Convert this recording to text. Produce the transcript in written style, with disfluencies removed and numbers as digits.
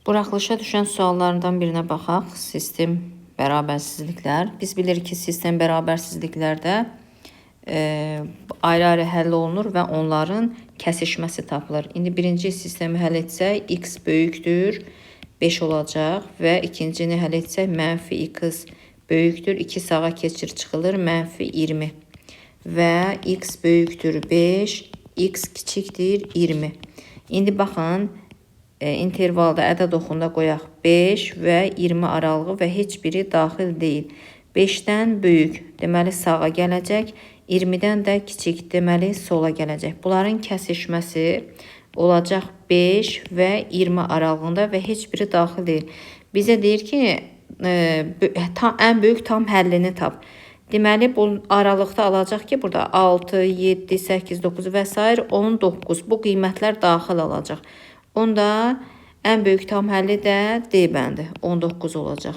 Buraxılışa düşən suallarından birinə baxaq. Sistem bərabərsizliklər. Biz bilirik ki, sistem bərabərsizliklərdə ayrı-ayrı həll olunur və onların kəsişməsi tapılır. İndi birinci sistemi həll etsək, x böyükdür 5 olacaq və ikincini həll etsək, mənfi x böyükdür 2 sağa keçir çıxılır, mənfi 20 və x böyükdür 5, x kiçikdir 20. İndi baxın, intervalda ədəd oxunda qoyaq 5 və 20 aralığı və heç biri daxil deyil. 5-dən böyük, deməli sağa gələcək, 20-dən də kiçik, deməli sola gələcək. Bunların kəsişməsi olacaq 5 və 20 aralığında və heç biri daxil deyil. Bizə deyir ki, ən böyük tam həllini tap. Deməli, bu aralıqda alacaq ki, burada 6, 7, 8, 9 və s. 19. Bu qiymətlər daxil alacaq. Onda ən böyük tam həlli də D bəndi 19 olacaq.